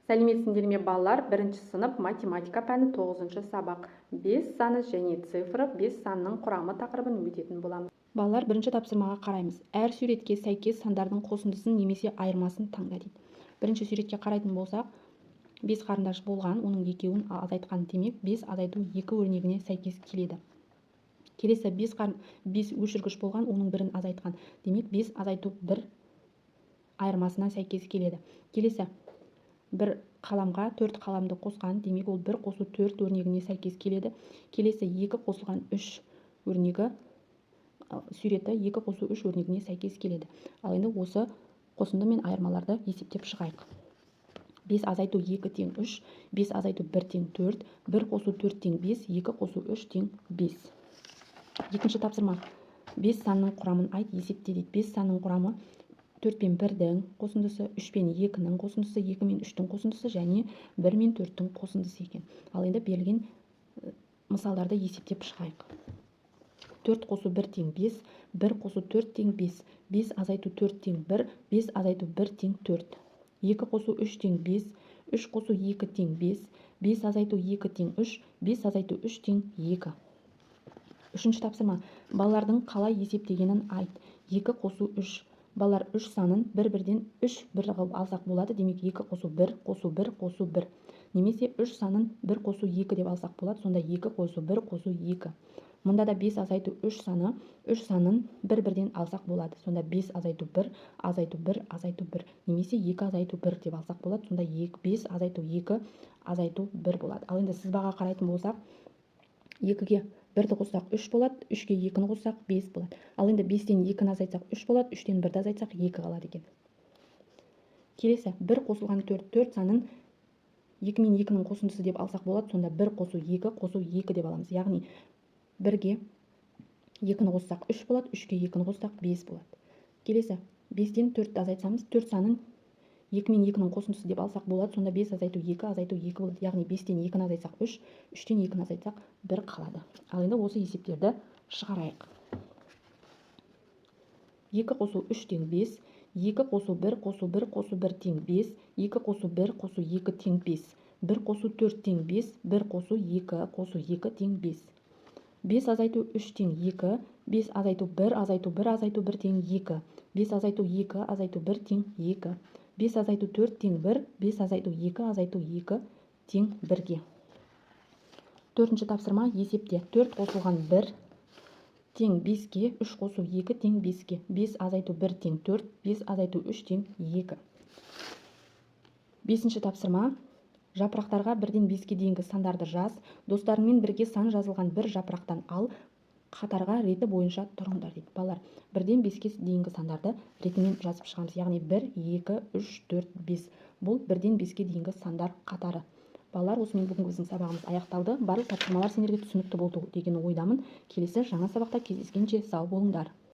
Сәлеметсіңдер ме балалар? Бірінші сынып математика пәні 9-шы сабақ. 5 саны және цифры 5 санының құрамы тақырыбын өтетін боламыз. Балалар, бірінші тапсырмаға қараймыз. Әр суретке сәйкес сандардың қосындысын немесе айырмасын таңда дейді. Бірінші суретке қарайтын болсақ, 5 қарындаш болған, оның екеуін азайтқан, демек 5 азайту 2 өрнегіне сәйкес келеді. Келесі 5 өшіргіш болған, оның бірін азайтқан, демек 5 азайту 1 айырмасына сәйкес келеді. Келесі бір қаламға 4 қаламды қосқан, демек ол 1 қосу 4 өрнегіне сәйкес келеді. Келесі 2 қосылған 3 өрнегі суреті 2 қосу 3 өрнегіне сәйкес келеді. Ал енді осы қосынды мен айырмаларды есептеп шығайық. 5 азайту 2 тең 3, 5 азайту 1 тең 4, 1 қосу 4 тең 5, 2 қосу 3 тең 5. Екінші тапсырма. 5 санның құрамын айт, есепте дейді. 5 санның құрамы 4 пен 1-дің қосындысы, 3 пен 2-ның қосындысы, 2 мен 3-дің қосындысы және 1 мен 4-дің қосындысы екен. Ал енді берілген мысалдарды есептеп шығайық. 4 қосу 1 тең 5, 1 қосу 4 тең 5, 5 азайту 4 тең 1, 5 азайту 1 тең 4. 2 қосу 3 тең 5, 3 қосу 2 тең 5, 5 азайту 2 тең 3, 5 азайту 3 тең 2. Үшінші тапсырма. Балалардың қалай есептегенін айт. 2 қосу 3. Балалар 3 санын бір-бірден 3 қылып алсақ болады. Демек 2 қосу 1, қосу 1, қосу 1. Немесе 3 санын 1 қосу 2 деп алсақ болады. Сонда 2 қосу 1, қосу 2. Мұнда да 5 азайту 3 санын бір-бірден алсақ болады. Сонда 5 азайту 1, азайту 1, азайту 1. Немесе 2 азайту 1 деп алсақ болады. Сонда 5 азайту 2, азайту 1 болады. Ал енді сызбаға қарайтын болсақ, 2-ге 1-ді қоссақ 3 болады, 3-ге 2-ні қоссақ 5 болады. Ал енді 5-тен 2-ні азайтсақ 3 болады, 3-тен 1-ді азайтсақ 2 қалады екен. Келесі 1 қосылған 4 санын 2 мен 2-ның қосындысы деп алсақ болады. Сонда 1 қосу 2, қосу 2 деп аламыз. Яғни 1-ге 2-ні қоссақ 3 болады, 3-ге 2-ні қоссақ 5 болады. Келесі 5-тен 4-ді азайтсамыз, 4 санын 2 мен 2-ның қосындысы деп алсақ болады. Сонда 5 азайту 2, азайту 2 болады. Яғни 5-тен 2-ні азайтсақ 3, 3-тен 2-ні азайтсақ 1 қалады. Ал енді осы есептерді шығарайық. 2 қосу 3 тең 5, 2 қосу 1, қосу 1, қосу 1 тең 5, 2 қосу 1, қосу 2 тең 5, 1 қосу 4 тең 5, 1 қосу 2, қосу 2 тең 5. 5 азайту 3 тең 2, 5 азайту 1, азайту 1, азайту 1 тең 2, 5 азайту 2, азайту 1 тең 2, 5 азайту 4 тең 1, 5 азайту 2, азайту 2 тең 1-ге. Төртінші тапсырма есепте. 4 қосылған 1 тең 5-ге, 3 қосу 2 тең 5-ге, 5 азайту 1 тең 4, 5 азайту 3 тең 2. Бесінші тапсырма. Жапырақтарға 1-ден 5-ге дейінгі сандарды жаз. Достарыңмен бірге сан жазылған бір жапырақтан ал, қатарға реті бойынша тұрыңдар дейді. Балалар, 1-ден 5-ге дейінгі сандарды ретімен жазып шығамыз. Яғни 1, 2, 3, 4, 5. Бұл 1-ден 5-ге дейінгі сандар қатары. Балалар, осымен бүгінгі біздің сабағымыз аяқталды. Барлық тапсырмалар сендерге түсінікті болды деген ойдамын. Келесі жаңа сабақта кездескенше сау болыңдар.